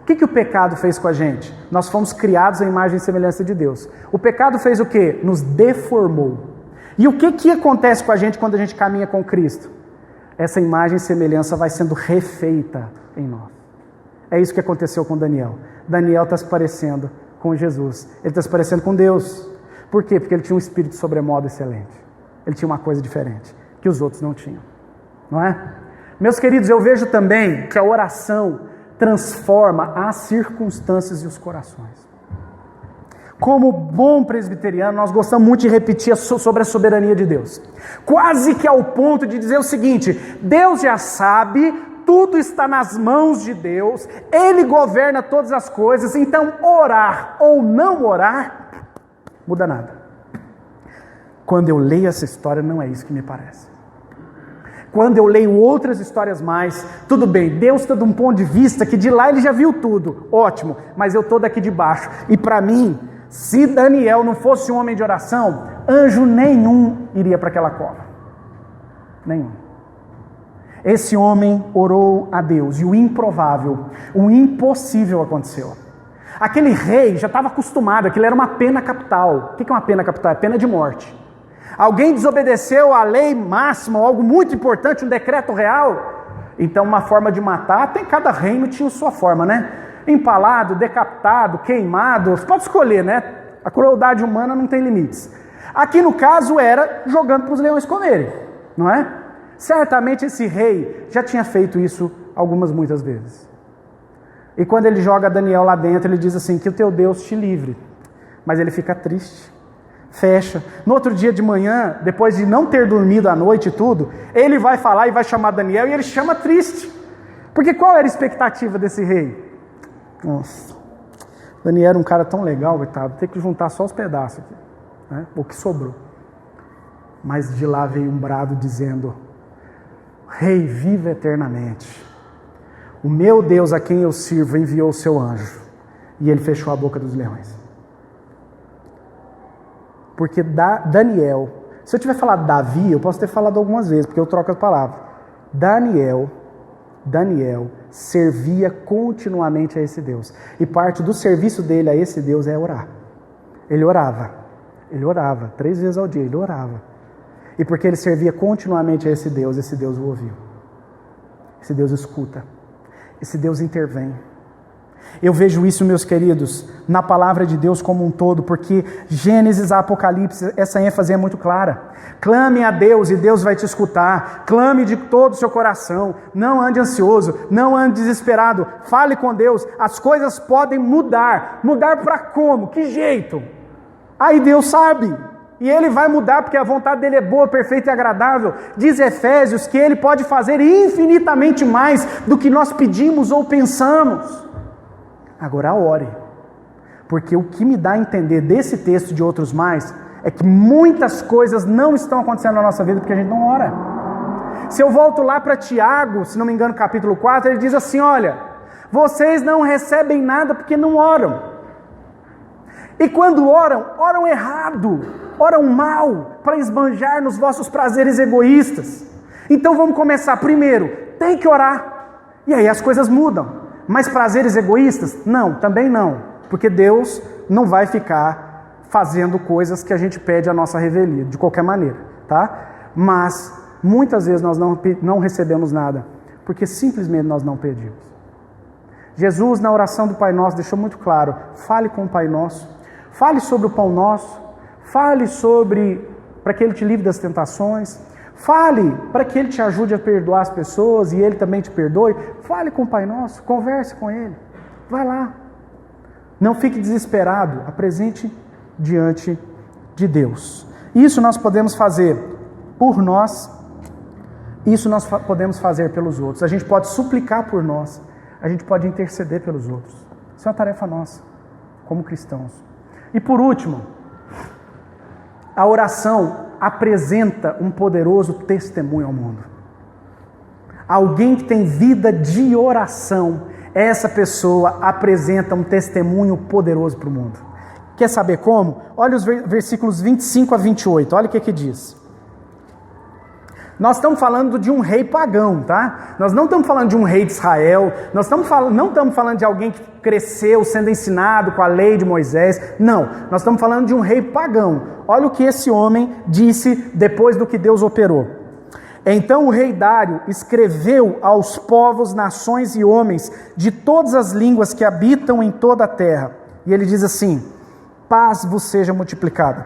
O que o pecado fez com a gente? Nós fomos criados à imagem e semelhança de Deus. O pecado fez o quê? Nos deformou. E o que acontece com a gente quando a gente caminha com Cristo? Essa imagem e semelhança vai sendo refeita em nós. É isso que aconteceu com Daniel. Daniel está se parecendo com Jesus. Ele está se parecendo com Deus. Por quê? Porque ele tinha um espírito sobremodo excelente. Ele tinha uma coisa diferente, que os outros não tinham. Não é? Meus queridos, eu vejo também que a oração transforma as circunstâncias e os corações. Como bom presbiteriano, nós gostamos muito de repetir sobre a soberania de Deus. Quase que ao ponto de dizer o seguinte, Deus já sabe, tudo está nas mãos de Deus, Ele governa todas as coisas, então orar ou não orar, muda nada. Quando eu leio essa história, não é isso que me parece. Quando eu leio outras histórias mais, tudo bem, Deus está de um ponto de vista que de lá Ele já viu tudo, ótimo, mas eu estou daqui de baixo, e para mim, se Daniel não fosse um homem de oração, anjo nenhum iria para aquela cova. Nenhum. Esse homem orou a Deus, e o improvável, o impossível aconteceu. Aquele rei já estava acostumado, aquilo era uma pena capital. O que é uma pena capital? É pena de morte. Alguém desobedeceu a lei máxima, algo muito importante, um decreto real. Então uma forma de matar, cada reino tinha sua forma, né? Empalado, decapitado, queimado, você pode escolher, né? A crueldade humana não tem limites. Aqui no caso era jogando para os leões comerem, não é? Certamente esse rei já tinha feito isso muitas vezes. E quando ele joga Daniel lá dentro, ele diz assim, que o teu Deus te livre. Mas ele fica triste, fecha. No outro dia de manhã, depois de não ter dormido a noite e tudo, ele vai falar e vai chamar Daniel, e ele chama triste. Porque qual era a expectativa desse rei? Nossa, Daniel era um cara tão legal, coitado, tem que juntar só os pedaços aqui, né? O que sobrou. Mas de lá veio um brado dizendo, Rei vive eternamente. O meu Deus a quem eu sirvo enviou o seu anjo e ele fechou a boca dos leões. Porque Daniel, se eu tiver falado Davi, eu posso ter falado algumas vezes, porque eu troco as palavras. Daniel servia continuamente a esse Deus. E parte do serviço dele a esse Deus é orar. Ele orava 3 vezes ao dia, ele orava. E porque ele servia continuamente a esse Deus o ouviu. Esse Deus escuta. Esse Deus intervém. Eu vejo isso, meus queridos, na palavra de Deus como um todo, porque Gênesis a Apocalipse, essa ênfase é muito clara. Clame a Deus e Deus vai te escutar. Clame de todo o seu coração. Não ande ansioso, não ande desesperado. Fale com Deus. As coisas podem mudar. Mudar para como? Que jeito? Aí Deus sabe. E Ele vai mudar porque a vontade dEle é boa, perfeita e agradável. Diz Efésios que Ele pode fazer infinitamente mais do que nós pedimos ou pensamos. Agora ore, porque o que me dá a entender desse texto e de outros mais é que muitas coisas não estão acontecendo na nossa vida porque a gente não ora. Se eu volto lá para Tiago, se não me engano, capítulo 4, ele diz assim: olha, vocês não recebem nada porque não oram. E quando oram, oram errado, oram mal, para esbanjar nos vossos prazeres egoístas. Então vamos começar. Primeiro, tem que orar, e aí as coisas mudam. Mas prazeres egoístas? Não, também não. Porque Deus não vai ficar fazendo coisas que a gente pede a nossa revelia, de qualquer maneira, tá? Mas muitas vezes nós não recebemos nada, porque simplesmente nós não pedimos. Jesus, na oração do Pai Nosso, deixou muito claro: fale com o Pai Nosso, fale sobre o pão nosso, fale para que Ele te livre das tentações, fale para que Ele te ajude a perdoar as pessoas e Ele também te perdoe. Fale com o Pai Nosso, converse com Ele, vai lá. Não fique desesperado, apresente diante de Deus. Isso nós podemos fazer por nós, isso nós podemos fazer pelos outros. A gente pode suplicar por nós, a gente pode interceder pelos outros. Isso é uma tarefa nossa, como cristãos. E por último, a oração apresenta um poderoso testemunho ao mundo. Alguém que tem vida de oração, essa pessoa apresenta um testemunho poderoso para o mundo. Quer saber como? Olha os versículos 25 a 28, olha o que diz. Nós estamos falando de um rei pagão, tá? Nós não estamos falando de um rei de Israel, não estamos falando de alguém que cresceu sendo ensinado com a lei de Moisés, não, nós estamos falando de um rei pagão. Olha o que esse homem disse depois do que Deus operou. Então o rei Dário escreveu aos povos, nações e homens de todas as línguas que habitam em toda a terra, e ele diz assim: paz vos seja multiplicada.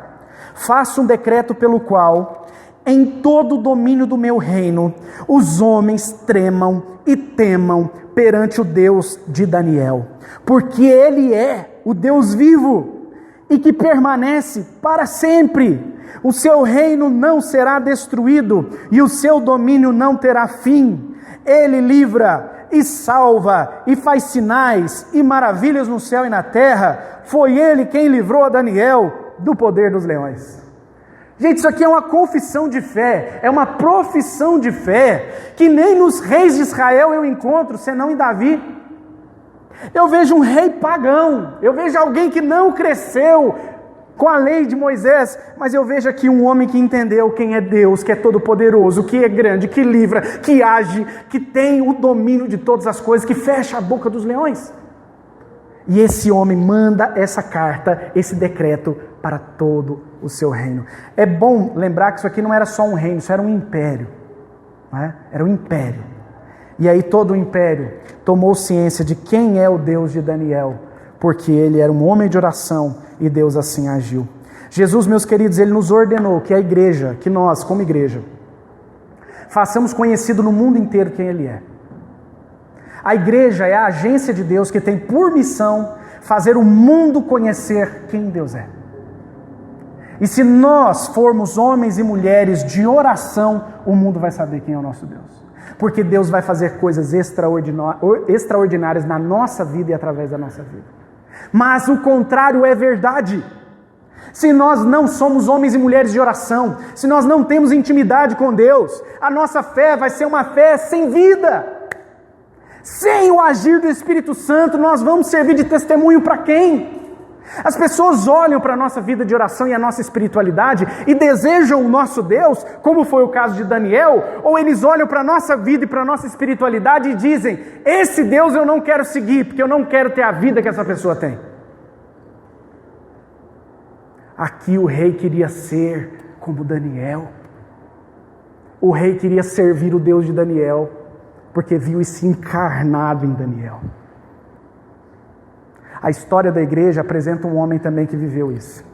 Faça um decreto pelo qual em todo o domínio do meu reino, os homens tremam e temam perante o Deus de Daniel, porque Ele é o Deus vivo e que permanece para sempre. O seu reino não será destruído e o seu domínio não terá fim. Ele livra e salva e faz sinais e maravilhas no céu e na terra. Foi Ele quem livrou a Daniel do poder dos leões. Gente, isso aqui é uma confissão de fé, é uma profissão de fé, que nem nos reis de Israel eu encontro, senão em Davi. Eu vejo um rei pagão, eu vejo alguém que não cresceu com a lei de Moisés, mas eu vejo aqui um homem que entendeu quem é Deus, que é todo poderoso, que é grande, que livra, que age, que tem o domínio de todas as coisas, que fecha a boca dos leões. E esse homem manda essa carta, esse decreto para todo o seu reino. É bom lembrar que isso aqui não era só um reino, isso era um império. Não é? Era um império. E aí todo o império tomou ciência de quem é o Deus de Daniel, porque ele era um homem de oração e Deus assim agiu. Jesus, meus queridos, ele nos ordenou que a igreja, que nós, como igreja, façamos conhecido no mundo inteiro quem ele é. A igreja é a agência de Deus que tem por missão fazer o mundo conhecer quem Deus é. E se nós formos homens e mulheres de oração, o mundo vai saber quem é o nosso Deus. Porque Deus vai fazer coisas extraordinárias na nossa vida e através da nossa vida. Mas o contrário é verdade. Se nós não somos homens e mulheres de oração, se nós não temos intimidade com Deus, a nossa fé vai ser uma fé sem vida. Sem o agir do Espírito Santo, nós vamos servir de testemunho para quem? As pessoas olham para a nossa vida de oração e a nossa espiritualidade e desejam o nosso Deus, como foi o caso de Daniel, ou eles olham para a nossa vida e para a nossa espiritualidade e dizem: esse Deus eu não quero seguir, porque eu não quero ter a vida que essa pessoa tem. Aqui o rei queria ser como Daniel. O rei queria servir o Deus de Daniel, porque viu isso encarnado em Daniel. A história da igreja apresenta um homem também que viveu isso.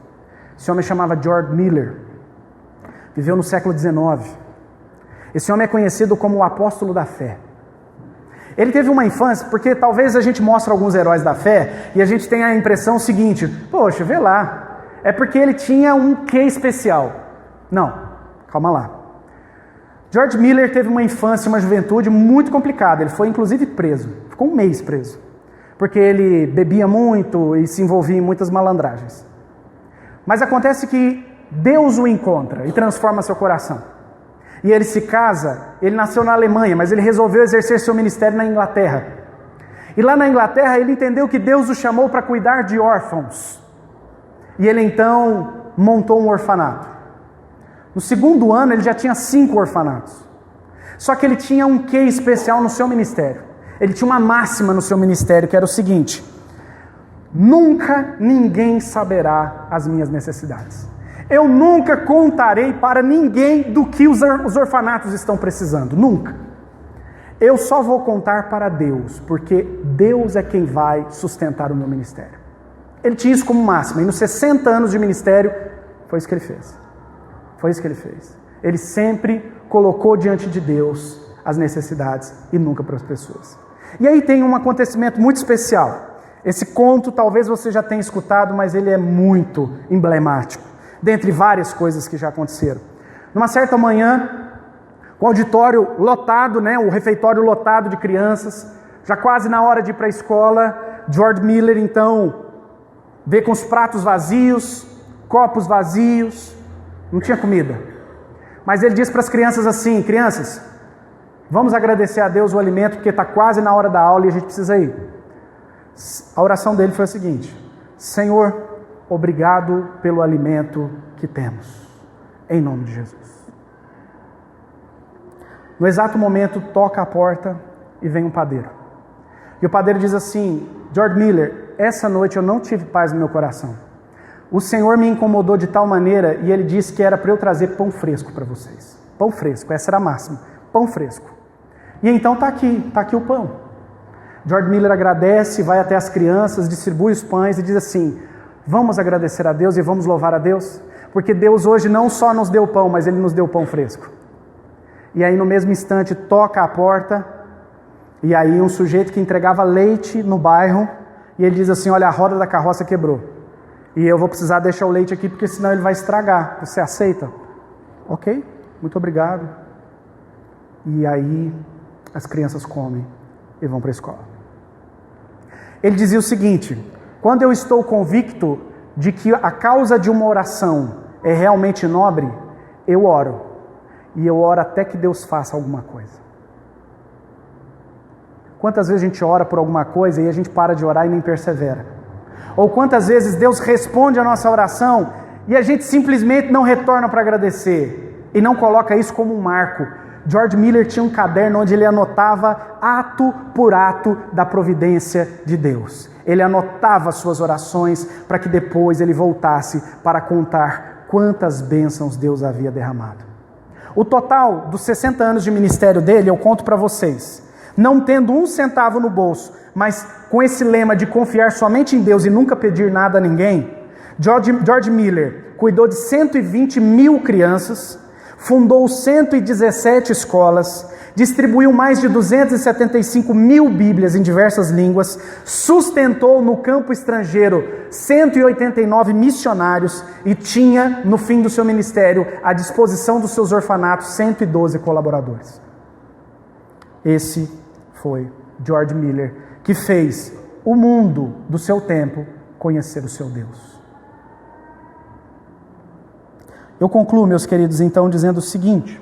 Esse homem chamava George Miller. Viveu no século XIX. Esse homem é conhecido como o apóstolo da fé. Ele teve uma infância, porque talvez a gente mostre alguns heróis da fé e a gente tenha a impressão seguinte: poxa, vê lá, é porque ele tinha um quê especial. Não, calma lá. George Miller teve uma infância e uma juventude muito complicada. Ele foi inclusive preso, ficou 1 mês preso, porque ele bebia muito e se envolvia em muitas malandragens. Mas acontece que Deus o encontra e transforma seu coração. E ele se casa. Ele nasceu na Alemanha, mas ele resolveu exercer seu ministério na Inglaterra. E lá na Inglaterra ele entendeu que Deus o chamou para cuidar de órfãos. E ele então montou um orfanato. No 2º ano ele já tinha 5 orfanatos. Só que ele tinha um quê especial no seu ministério. Ele tinha uma máxima no seu ministério, que era o seguinte: nunca ninguém saberá as minhas necessidades. Eu nunca contarei para ninguém do que os orfanatos estão precisando. Nunca. Eu só vou contar para Deus, porque Deus é quem vai sustentar o meu ministério. Ele tinha isso como máxima, e nos 60 anos de ministério, foi isso que ele fez. Foi isso que ele fez. Ele sempre colocou diante de Deus as necessidades e nunca para as pessoas. E aí tem um acontecimento muito especial. Esse conto talvez você já tenha escutado, mas ele é muito emblemático, dentre várias coisas que já aconteceram. Numa certa manhã, o auditório lotado, o refeitório lotado de crianças, já quase na hora de ir para a escola, George Miller então vê com os pratos vazios, copos vazios, não tinha comida. Mas ele diz para as crianças assim: crianças, vamos agradecer a Deus o alimento, porque está quase na hora da aula e a gente precisa ir. A oração dele foi a seguinte: Senhor, obrigado pelo alimento que temos, em nome de Jesus. No exato momento, toca a porta e vem um padeiro. E o padeiro diz assim: George Miller, essa noite eu não tive paz no meu coração. O Senhor me incomodou de tal maneira, e Ele disse que era para eu trazer pão fresco para vocês. Pão fresco, essa era a máxima, pão fresco. E então está aqui o pão. George Miller agradece, vai até as crianças, distribui os pães e diz assim: vamos agradecer a Deus e vamos louvar a Deus, porque Deus hoje não só nos deu pão, mas Ele nos deu pão fresco. E aí no mesmo instante toca a porta, e aí um sujeito que entregava leite no bairro, e ele diz assim: olha, a roda da carroça quebrou, e eu vou precisar deixar o leite aqui, porque senão ele vai estragar. Você aceita? Ok, muito obrigado. E aí as crianças comem e vão para a escola. Ele dizia o seguinte: quando eu estou convicto de que a causa de uma oração é realmente nobre, eu oro. E eu oro até que Deus faça alguma coisa. Quantas vezes a gente ora por alguma coisa e a gente para de orar e nem persevera? Ou quantas vezes Deus responde a nossa oração e a gente simplesmente não retorna para agradecer e não coloca isso como um marco? George Miller tinha um caderno onde ele anotava ato por ato da providência de Deus. Ele anotava suas orações para que depois ele voltasse para contar quantas bênçãos Deus havia derramado. O total dos 60 anos de ministério dele, eu conto para vocês, não tendo um centavo no bolso, mas com esse lema de confiar somente em Deus e nunca pedir nada a ninguém, George Miller cuidou de 120 mil crianças, fundou 117 escolas, distribuiu mais de 275 mil Bíblias em diversas línguas, sustentou no campo estrangeiro 189 missionários e tinha, no fim do seu ministério, à disposição dos seus orfanatos, 112 colaboradores. Esse foi George Miller, que fez o mundo do seu tempo conhecer o seu Deus. Eu concluo, meus queridos, então, dizendo o seguinte: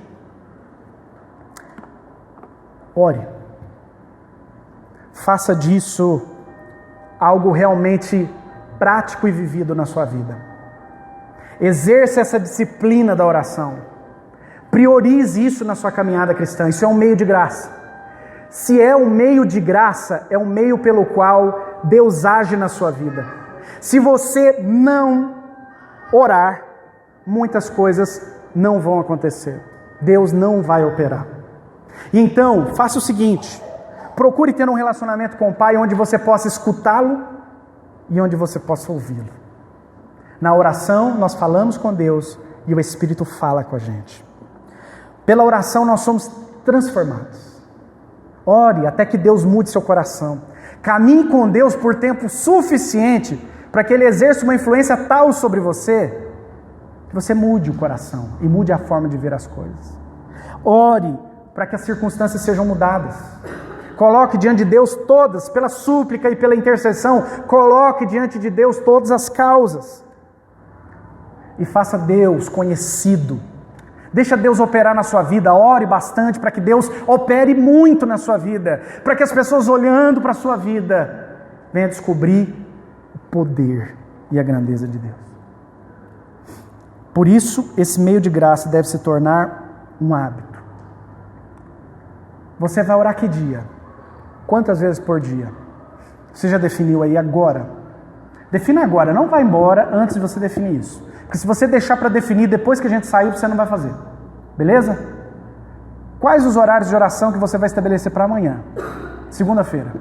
ore. Faça disso algo realmente prático e vivido na sua vida. Exerça essa disciplina da oração. Priorize isso na sua caminhada cristã. Isso é um meio de graça. Se é um meio de graça, é um meio pelo qual Deus age na sua vida. Se você não orar, muitas coisas não vão acontecer. Deus não vai operar. Então, faça o seguinte: procure ter um relacionamento com o Pai onde você possa escutá-lo e onde você possa ouvi-lo. Na oração, nós falamos com Deus e o Espírito fala com a gente. Pela oração, nós somos transformados. Ore até que Deus mude seu coração. Caminhe com Deus por tempo suficiente para que Ele exerça uma influência tal sobre você que você mude o coração e mude a forma de ver as coisas. Ore para que as circunstâncias sejam mudadas. Coloque diante de Deus todas, pela súplica e pela intercessão, coloque diante de Deus todas as causas. E faça Deus conhecido. Deixa Deus operar na sua vida, ore bastante para que Deus opere muito na sua vida, para que as pessoas olhando para a sua vida venham descobrir o poder e a grandeza de Deus. Por isso, esse meio de graça deve se tornar um hábito. Você vai orar que dia? Quantas vezes por dia? Você já definiu aí agora? Defina agora, não vai embora antes de você definir isso. Porque se você deixar para definir depois que a gente sair, você não vai fazer. Beleza? Quais os horários de oração que você vai estabelecer para amanhã? Segunda-feira.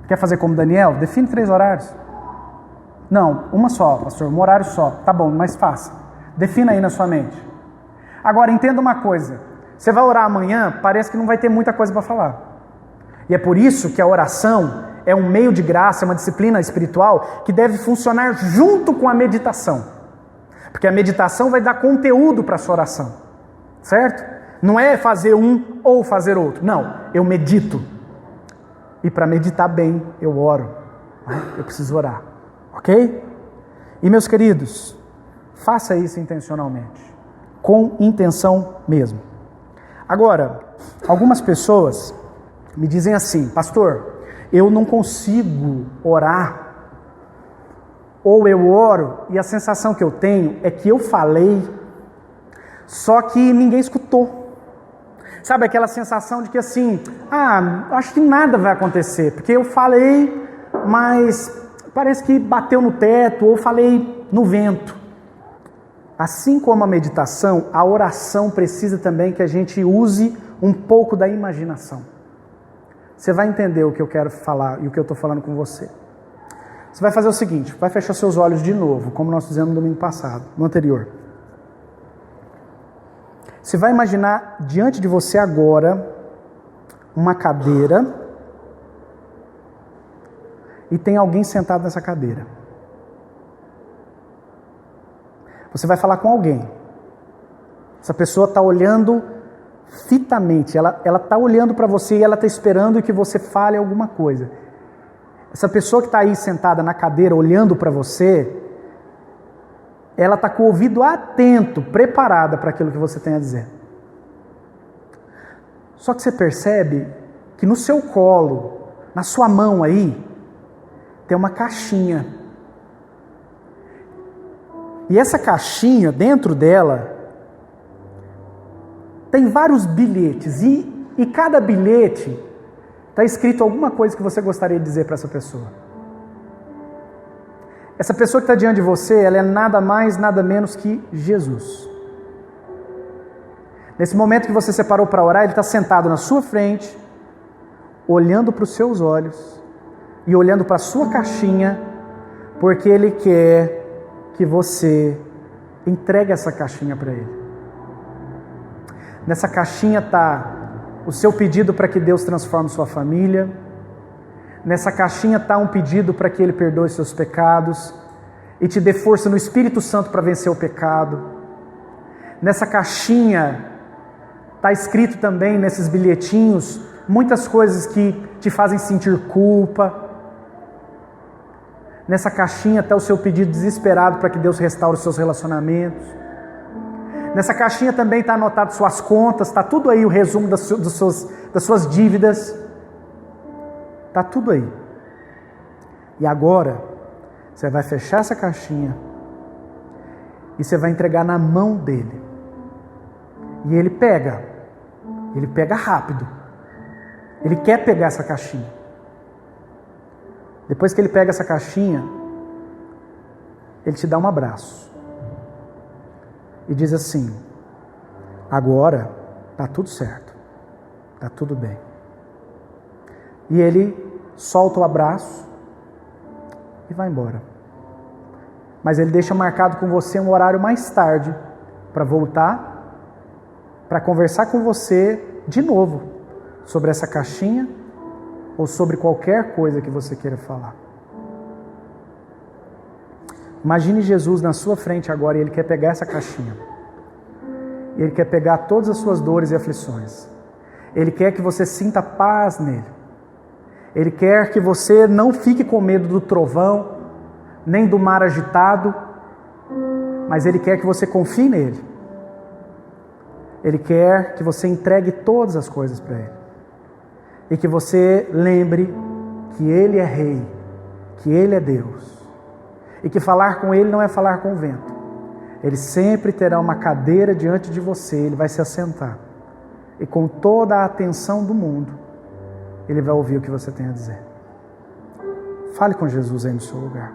Quer fazer como Daniel? Define 3 horários. Não, uma só, pastor, um horário só. Tá bom, mas faça. Defina aí na sua mente. Agora, entenda uma coisa. Você vai orar amanhã, parece que não vai ter muita coisa para falar. E é por isso que a oração é um meio de graça, é uma disciplina espiritual que deve funcionar junto com a meditação. Porque a meditação vai dar conteúdo para a sua oração. Certo? Não é fazer um ou fazer outro. Não, eu medito. E para meditar bem, eu oro. Eu preciso orar. Ok? E meus queridos, faça isso intencionalmente. Com intenção mesmo. Agora, algumas pessoas me dizem assim: pastor, eu não consigo orar, ou eu oro e a sensação que eu tenho é que eu falei, só que ninguém escutou. Sabe aquela sensação de que assim, acho que nada vai acontecer, porque eu falei, mas parece que bateu no teto, ou falei no vento. Assim como a meditação, a oração precisa também que a gente use um pouco da imaginação. Você vai entender o que eu quero falar e o que eu estou falando com você. Você vai fazer o seguinte, vai fechar seus olhos de novo, como nós fizemos no domingo passado, no anterior. Você vai imaginar diante de você agora uma cadeira e tem alguém sentado nessa cadeira. Você vai falar com alguém. Essa pessoa está olhando fitamente, ela está olhando para você e ela está esperando que você fale alguma coisa. Essa pessoa que está aí sentada na cadeira olhando para você, ela está com o ouvido atento, preparada para aquilo que você tem a dizer. Só que você percebe que no seu colo, na sua mão aí, tem uma caixinha. E essa caixinha, dentro dela, tem vários bilhetes. E cada bilhete está escrito alguma coisa que você gostaria de dizer para essa pessoa. Essa pessoa que está diante de você, ela é nada mais, nada menos que Jesus. Nesse momento que você separou para orar, Ele está sentado na sua frente, olhando para os seus olhos e olhando para a sua caixinha, porque Ele quer que você entregue essa caixinha para Ele. Nessa caixinha está o seu pedido para que Deus transforme sua família. Nessa caixinha está um pedido para que Ele perdoe seus pecados e te dê força no Espírito Santo para vencer o pecado. Nessa caixinha está escrito também, nesses bilhetinhos, muitas coisas que te fazem sentir culpa. Nessa caixinha está o seu pedido desesperado para que Deus restaure os seus relacionamentos. Nessa caixinha também está anotado suas contas, está tudo aí, o resumo das suas dívidas. Está tudo aí. E agora, você vai fechar essa caixinha e você vai entregar na mão dele. E ele pega rápido. Ele quer pegar essa caixinha. Depois que ele pega essa caixinha, ele te dá um abraço. E diz assim: agora está tudo certo, está tudo bem. E ele solta o abraço e vai embora. Mas ele deixa marcado com você um horário mais tarde para voltar, para conversar com você de novo sobre essa caixinha ou sobre qualquer coisa que você queira falar. Imagine Jesus na sua frente agora e ele quer pegar essa caixinha. Ele quer pegar todas as suas dores e aflições. Ele quer que você sinta paz nele. Ele quer que você não fique com medo do trovão, nem do mar agitado, mas ele quer que você confie nele. Ele quer que você entregue todas as coisas para ele. E que você lembre que ele é rei, que ele é Deus. E que falar com ele não é falar com o vento. Ele sempre terá uma cadeira diante de você, ele vai se assentar. E com toda a atenção do mundo, ele vai ouvir o que você tem a dizer. Fale com Jesus aí no seu lugar.